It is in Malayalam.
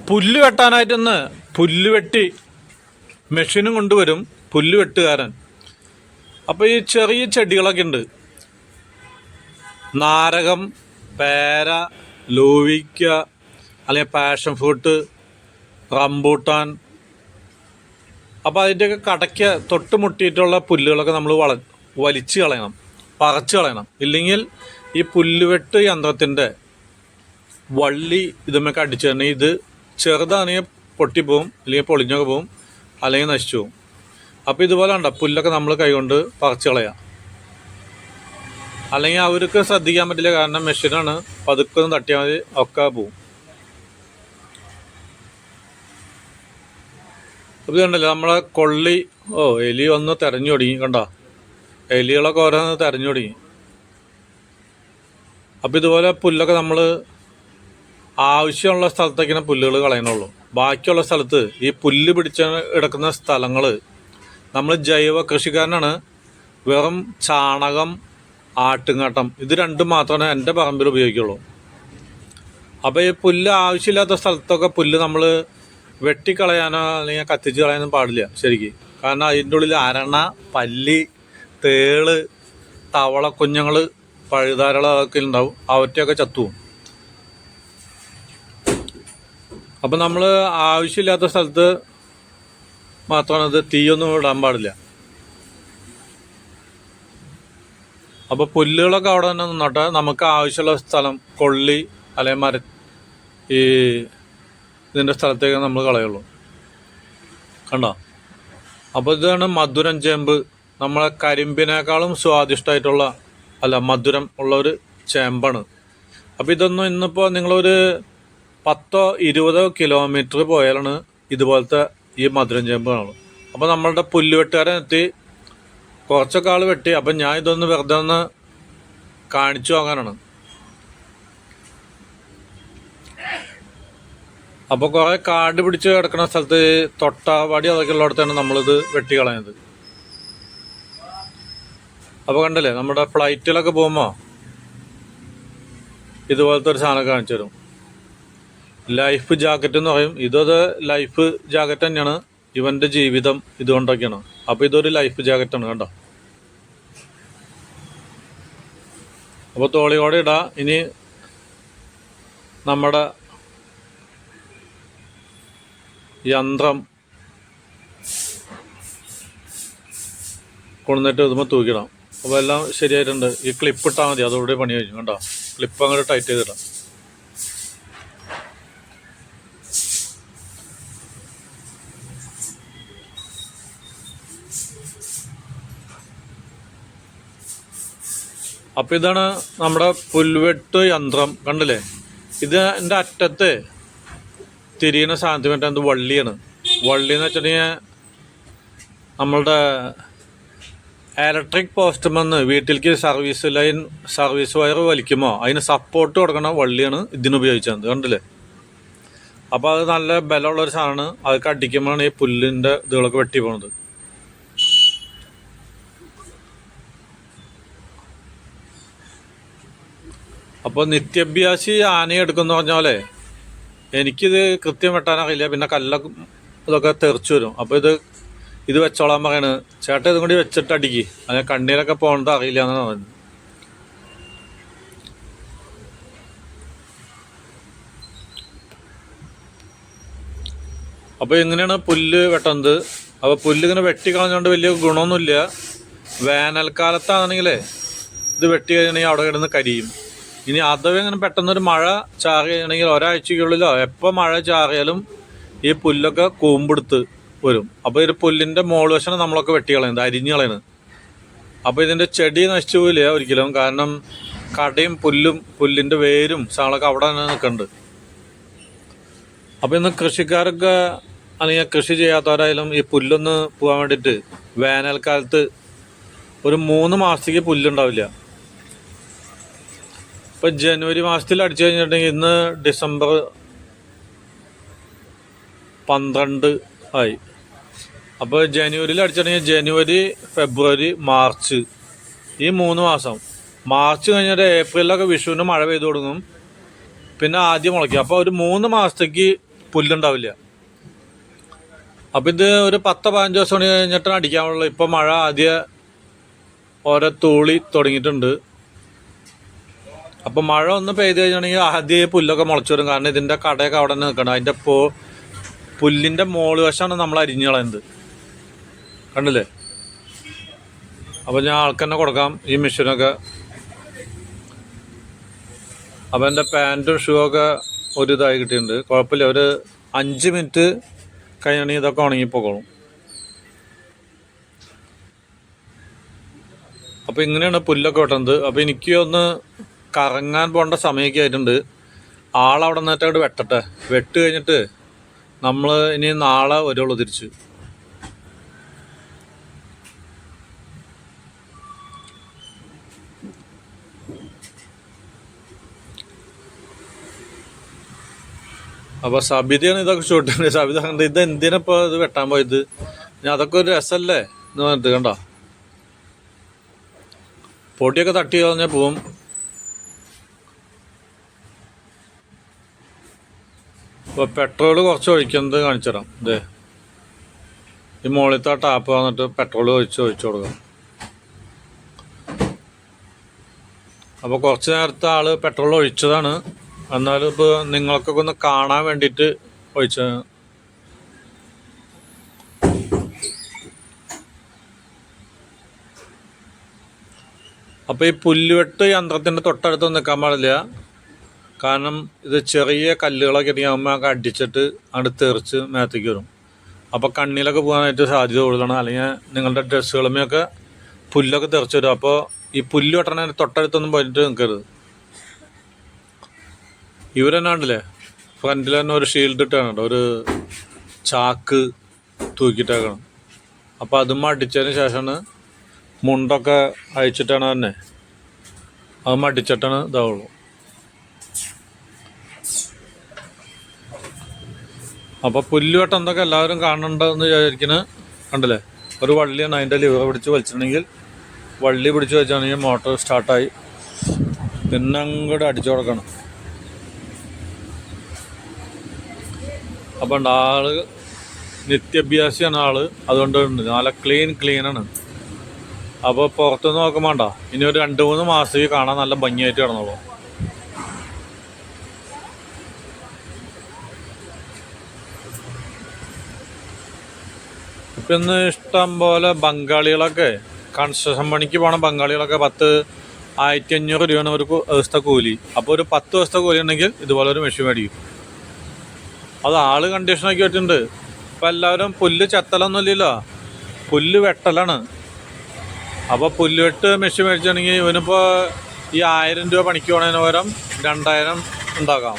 പുല്ല് വെട്ടാനായിട്ടൊന്ന് പുല്ല് വെട്ടി മെഷീനും കൊണ്ടുവരും പുല്ല് വെട്ടുകാരൻ. അപ്പോൾ ഈ ചെറിയ ചെടികളൊക്കെ ഉണ്ട്, നാരകം, പേര, ലോവിക്ക, അല്ലെങ്കിൽ പാഷൻ ഫ്രൂട്ട്, റംബൂട്ടാൻ. അപ്പോൾ അതിൻ്റെയൊക്കെ കടയ്ക്ക് തൊട്ട് മുട്ടിയിട്ടുള്ള പുല്ലുകളൊക്കെ നമ്മൾ വലിച്ചു കളയണം, പറിച്ചു കളയണം. ഇല്ലെങ്കിൽ ഈ പുല്ലുവെട്ട് യന്ത്രത്തിൻ്റെ വള്ളി ഇതുമൊക്കെ അടിച്ചു തന്നെ ഇത് ചെറുതാണെങ്കിൽ പൊട്ടിപ്പോവും, അല്ലെങ്കിൽ പൊളിഞ്ഞൊക്കെ പോവും, അല്ലെങ്കിൽ നശിച്ചു പോവും. അപ്പോൾ ഇതുപോലെ ഉണ്ടോ പുല്ലൊക്കെ നമ്മൾ കൈകൊണ്ട് പറിച്ചു കളയാം. അല്ലെങ്കിൽ അവർക്ക് ശ്രദ്ധിക്കാൻ പറ്റില്ല, കാരണം മെഷീനാണ്, പതുക്കെ ഒന്ന് തട്ടിയാൽ മതി ഒക്കെ പോവും. അപ്പോൾ കണ്ടല്ലോ നമ്മളെ കൊള്ളി, എലി ഒന്ന് തെരഞ്ഞു തുടങ്ങി, കണ്ടോ എലികളൊക്കെ ഓരോന്ന് തെരഞ്ഞു തുടങ്ങി. അപ്പോൾ ഇതുപോലെ പുല്ലൊക്കെ നമ്മൾ ആവശ്യമുള്ള സ്ഥലത്തേക്കാണ് പുല്ലുകൾ കളയണുള്ളൂ. ബാക്കിയുള്ള സ്ഥലത്ത് ഈ പുല്ല് പിടിച്ച് കിടക്കുന്ന സ്ഥലങ്ങൾ നമ്മൾ ജൈവ കൃഷിക്കാരനാണ്. വെറും ചാണകം, ആട്ടുംകാട്ടം, ഇത് രണ്ടും മാത്രമേ എൻ്റെ പറമ്പിൽ ഉപയോഗിക്കുള്ളൂ. അപ്പോൾ ഈ പുല്ല് ആവശ്യമില്ലാത്ത സ്ഥലത്തൊക്കെ പുല്ല് നമ്മൾ വെട്ടിക്കളയാനോ അല്ലെങ്കിൽ കത്തിച്ച് കളയാനോ പാടില്ല ശരിക്കും. കാരണം അതിൻ്റെ ഉള്ളിൽ അരണ, പല്ലി, തേള്, തവള കുഞ്ഞുങ്ങൾ, പഴുതാരകൾ അതൊക്കെ ഉണ്ടാവും, അവറ്റൊക്കെ ചത്തുപോകും. അപ്പം നമ്മൾ ആവശ്യമില്ലാത്ത സ്ഥലത്ത് മാത്രമാണ് ഇത് തീയൊന്നും ഇടാൻ പാടില്ല. അപ്പോൾ പുല്ലുകളൊക്കെ അവിടെ തന്നെ നിന്നോട്ടെ, നമുക്ക് ആവശ്യമുള്ള സ്ഥലം കൊള്ളി അല്ലെങ്കിൽ ഈ ഇതിൻ്റെ സ്ഥലത്തേക്ക് നമ്മൾ കളയുള്ളൂ. കണ്ടോ? അപ്പോൾ ഇതാണ് മധുരം ചേമ്പ്. നമ്മളെ കരിമ്പിനേക്കാളും സ്വാദിഷ്ടമായിട്ടുള്ള മധുരം ഉള്ളൊരു ചേമ്പാണ്. അപ്പോൾ ഇതൊന്നും ഇന്നിപ്പോൾ നിങ്ങളൊരു 10-20 കിലോമീറ്റർ പോയാലാണ് ഇതുപോലത്തെ ഈ മധുരം ചേമ്പ് കാണുള്ളൂ. അപ്പോൾ നമ്മളുടെ പുല്ലുവെട്ടുകാരൻ എത്തി, കുറച്ചൊക്കെ ആൾ വെട്ടി. അപ്പം ഞാൻ ഇതൊന്ന് വെറുതെ ഒന്ന് കാണിച്ചു വാങ്ങാനാണ്. അപ്പോൾ കുറേ കാട് പിടിച്ച് കിടക്കുന്ന സ്ഥലത്ത് തൊട്ടാവാടി അതൊക്കെ ഉള്ളിടത്താണ് നമ്മളിത് വെട്ടി കളയുന്നത്. അപ്പോൾ കണ്ടില്ലേ, നമ്മുടെ ഫ്ലൈറ്റിലൊക്കെ പോകുമ്പോൾ ഇതുപോലത്തെ ഒരു സാധനം കാണിച്ചു തരും. ലൈഫ് ജാക്കറ്റ് എന്ന് പറയും. ഇതൊരു ലൈഫ് ജാക്കറ്റ് തന്നെയാണ്. ഇവൻ്റെ ജീവിതം ഇതുകൊണ്ടൊക്കെയാണ്. അപ്പോൾ ഇതൊരു ലൈഫ് ജാക്കറ്റാണ്, കണ്ടോ? അപ്പോൾ തോളിയോടെ ഇടാം. ഇനി നമ്മുടെ യന്ത്രം കൊണ്ടുവന്നിട്ട് ഇതുമ്പോൾ തൂക്കിടാം. അപ്പോൾ എല്ലാം ശരിയായിട്ടുണ്ട്. ഈ ക്ലിപ്പ് ഇട്ടാൽ മതി, അതോടെ പണി കഴിഞ്ഞു. കണ്ടോ? ക്ലിപ്പ് അങ്ങോട്ട് ടൈറ്റ് ചെയ്തിടാം. അപ്പോൾ ഇതാണ് നമ്മുടെ പുൽവെട്ട് യന്ത്രം, കണ്ടില്ലേ? ഇത് എൻ്റെ അറ്റത്ത് തിരിയുന്ന സാധനത്തിന് പറ്റാൻ വള്ളിയാണ്. വള്ളി എന്ന് വെച്ചിട്ടുണ്ടെങ്കിൽ നമ്മളുടെ ഇലക്ട്രിക് പോസ്റ്റുമെന്ന് വീട്ടിലേക്ക് സർവീസ് വയർ വലിക്കുമ്പോൾ അതിന് സപ്പോർട്ട് കൊടുക്കണ വള്ളിയാണ് ഇതിനുപയോഗിച്ചത്, കണ്ടില്ലേ? അപ്പോൾ അത് നല്ല ബലമുള്ളൊരു സാധനമാണ്. അതൊക്കെ അടിക്കുമ്പോഴാണ് ഈ പുല്ലിൻ്റെ ഇതുകളൊക്കെ വെട്ടി പോണത്. അപ്പോൾ നിത്യാഭ്യാസി ആനയെ എടുക്കുമെന്ന് പറഞ്ഞ പോലെ എനിക്കിത് കൃത്യം വെട്ടാനറിയില്ല. പിന്നെ കല്ലൊക്കെ ഇതൊക്കെ തെറിച്ചു വരും. അപ്പോൾ ഇത് വെച്ചോളാൻ പറയാണ്. ചേട്ടൻ ഇതും കൂടി വെച്ചിട്ട് അടിക്ക്, അങ്ങനെ കണ്ണീരൊക്കെ പോകേണ്ടത് അറിയില്ല എന്നാണ് പറയുന്നത്. അപ്പോൾ ഇങ്ങനെയാണ് പുല്ല് വെട്ടുന്നത്. അപ്പോൾ പുല്ല് ഇങ്ങനെ വെട്ടിക്കളഞ്ഞുകൊണ്ട് വലിയ ഗുണമൊന്നുമില്ല. വേനൽക്കാലത്താണെങ്കിലേ ഇത് വെട്ടി കഴിഞ്ഞാൽ അവിടെ കിടന്ന് കരിയും. ഇനി അഥവാ ഇങ്ങനെ പെട്ടെന്നൊരു മഴ ചാറുകയാണെങ്കിൽ ഒരാഴ്ചയ്ക്കുള്ളിലോ എപ്പോൾ മഴ ചാറിയാലും ഈ പുല്ലൊക്കെ കൂമ്പെടുത്ത് വരും. അപ്പോൾ ഇത് പുല്ലിൻ്റെ മോൾ വശം നമ്മളൊക്കെ വെട്ടി കളയുന്നത്, അരിഞ്ഞ് കളയുന്നത്. അപ്പോൾ ഇതിൻ്റെ ചെടി നശിച്ചു പോയില്ല ഒരിക്കലും. കാരണം കടയും പുല്ലിൻ്റെ വേരും സാധനങ്ങളൊക്കെ അവിടെ തന്നെ നിൽക്കുന്നുണ്ട്. അപ്പോൾ ഇന്ന് കൃഷിക്കാരൊക്കെ അല്ലെങ്കിൽ കൃഷി ചെയ്യാത്തവരായാലും ഈ പുല്ലൊന്ന് പോകാൻ വേണ്ടിയിട്ട് വേനൽക്കാലത്ത് ഒരു 3 മാസത്തേക്ക് പുല്ലുണ്ടാവില്ല. ഇപ്പോൾ ജനുവരി മാസത്തിൽ അടിച്ചു കഴിഞ്ഞിട്ടുണ്ടെങ്കിൽ ഇന്ന് ഡിസംബർ 12 ആയി. അപ്പോൾ ജനുവരിയിൽ അടിച്ചിട്ടുണ്ടെങ്കിൽ ജനുവരി, ഫെബ്രുവരി, മാർച്ച്, ഈ 3 മാസം. മാർച്ച് കഴിഞ്ഞിട്ട് ഏപ്രിലൊക്കെ വിഷുവിന് മഴ പെയ്തു തുടങ്ങും, പിന്നെ ആദ്യം മുളയ്ക്കും. അപ്പോൾ ഒരു 3 മാസത്തേക്ക് പുല്ലുണ്ടാവില്ല. അപ്പം ഇത് ഒരു 10-15 ദിവസം കൊണ്ട് കഴിഞ്ഞിട്ടാണ് അടിക്കാനുള്ളത്. ഇപ്പം മഴ ആദ്യം ഓരോ തൂളി തുടങ്ങിയിട്ടുണ്ട്. അപ്പം മഴ ഒന്ന് പെയ്ത് കഴിഞ്ഞാണെങ്കിൽ ആദ്യം പുല്ലൊക്കെ മുളച്ചു വരും. കാരണം ഇതിൻ്റെ കടയൊക്കെ അവിടെ തന്നെ നിൽക്കണം. അതിൻ്റെ പുല്ലിൻ്റെ മോള് വശമാണ് നമ്മൾ അരിഞ്ഞു കളയുന്നത്. കണ്ടില്ലേ? അപ്പം ഞാൻ ആൾക്ക് തന്നെ കൊടുക്കാം ഈ മെഷീനൊക്കെ. അപ്പം എൻ്റെ പാൻറ്റും ഷൂ ഒക്കെ ഒരു ഇതായി കിട്ടിയിട്ടുണ്ട്. കുഴപ്പമില്ല, ഒരു 5 മിനിറ്റ് കഴിഞ്ഞാണെങ്കിൽ ഇതൊക്കെ ഉണങ്ങിപ്പോക്കോളും. അപ്പോൾ ഇങ്ങനെയാണ് പുല്ലൊക്കെ വെട്ടുന്നത്. അപ്പോൾ എനിക്ക് ഒന്ന് കറങ്ങാൻ പോകേണ്ട സമയമൊക്കെ ആയിട്ടുണ്ട്. ആളവിടെ നിന്നിട്ട് വെട്ടട്ടെ. വെട്ട് കഴിഞ്ഞിട്ട് നമ്മൾ ഇനി നാളെ വരുള്ളൂ തിരിച്ച്. അപ്പോൾ സബിതയാണ് ഇതൊക്കെ ഷൂട്ട് ചെയ്യുന്നത്. സബിത കണ്ട് ഇത് എന്തിനപ്പോൾ ഇത് വെട്ടാൻ പോയത്, ഞാൻ അതൊക്കെ ഒരു രസമല്ലേ എന്ന് പറഞ്ഞിട്ട് കണ്ടോ, പൊടിയൊക്കെ തട്ടി കളഞ്ഞാൽ പോവും. അപ്പോൾ പെട്രോൾ കുറച്ച് ഒഴിക്കുന്നത് കാണിച്ചു തരാം. ഇതേ ഈ മുകളിലത്തെ ടാപ്പ് വന്നിട്ട് പെട്രോൾ ഒഴിച്ചു കൊടുക്കാം. അപ്പോൾ കുറച്ച് നേരത്തെ ആള് പെട്രോൾ ഒഴിച്ചതാണ്. എന്നാലും ഇപ്പോൾ നിങ്ങൾക്കൊക്കെ ഒന്ന് കാണാൻ വേണ്ടിയിട്ട് ഒഴിച്ച. അപ്പോൾ ഈ പുല്ലുവെട്ട് യന്ത്രത്തിൻ്റെ തൊട്ടടുത്ത് നിൽക്കാൻ പാടില്ല. കാരണം ഇത് ചെറിയ കല്ലുകളൊക്കെ ആകുമ്പോൾ അടിച്ചിട്ട് അങ്ങോട്ട് തെറിച്ച് മേത്തേക്ക് വരും. അപ്പോൾ കണ്ണിലൊക്കെ പോകാനായിട്ട് സാധ്യത കൂടുതലാണ്. അല്ലെങ്കിൽ നിങ്ങളുടെ ഡ്രസ്സുകളുമൊക്കെ പുല്ലൊക്കെ തെറിച്ച് വരും. അപ്പോൾ ഈ പുല്ല് വെട്ടണ തൊട്ടടുത്തൊന്നും പോയിട്ട് നിൽക്കരുത്. ഇവരെന്നെ ഉണ്ടല്ലേ ഫ്രണ്ടിൽ തന്നെ ഒരു ഷീൽഡ് ഇട്ടാണ് കേട്ടോ, ഒരു ചാക്ക് തൂക്കിയിട്ടേക്കണം. അപ്പോൾ അതും അടിച്ചതിന് ശേഷമാണ് മുണ്ടൊക്കെ അഴിച്ചിട്ടാണ് തന്നെ അതും അടിച്ചിട്ടാണ് ഇതാവുള്ളൂ. അപ്പോൾ പുല്ലുവെട്ടം എന്തൊക്കെ എല്ലാവരും കാണുന്നുണ്ടെന്ന് വിചാരിക്കുന്നത് കണ്ടില്ലേ. ഒരു വള്ളിയാണ്, അതിൻ്റെ ലിവർ പിടിച്ച് വലിച്ചിട്ടുണ്ടെങ്കിൽ വള്ളി പിടിച്ച് വെച്ചാണെങ്കിൽ മോട്ടോർ സ്റ്റാർട്ടായി. പിന്നെ അങ്ങോട്ട് അടിച്ചു കൊടുക്കണം. അപ്പം ആള് നിത്യാഭ്യാസിയാണ് ആള്, അതുകൊണ്ട് നല്ല ക്ലീനാണ്. അപ്പോൾ പുറത്തുനിന്ന് നോക്കുമ്പോൾ വേണ്ട, ഇനി ഒരു 2-3 മാസത്തേക്ക് കാണാൻ നല്ല ഭംഗിയായിട്ട് കിടന്നോളൂ. ഇപ്പം ഇന്ന് ഇഷ്ടം പോലെ ബംഗാളികളൊക്കെ കൺസ്ട്രക്ഷൻ പണിക്ക് പോണ ബംഗാളികളൊക്കെ 10,500 രൂപയാണ് ഒരു ദിവസത്തെ കൂലി. അപ്പോൾ ഒരു 10 ദിവസത്തെ കൂലി ഉണ്ടെങ്കിൽ ഇതുപോലെ ഒരു മെഷീൻ മേടിക്കും. അത് ആള് കണ്ടീഷനാക്കി വെച്ചിട്ടുണ്ട്. ഇപ്പം എല്ലാവരും പുല്ല് ചെത്തലൊന്നുമില്ലല്ലോ, പുല്ല് വെട്ടലാണ്. അപ്പോൾ പുല്ലുവെട്ട് മെഷീൻ മേടിച്ചാണെങ്കിൽ ഇവനിപ്പോൾ ഈ 1000 രൂപ പണിക്ക് പോണതിന് പകരം 2000 ഉണ്ടാക്കാം.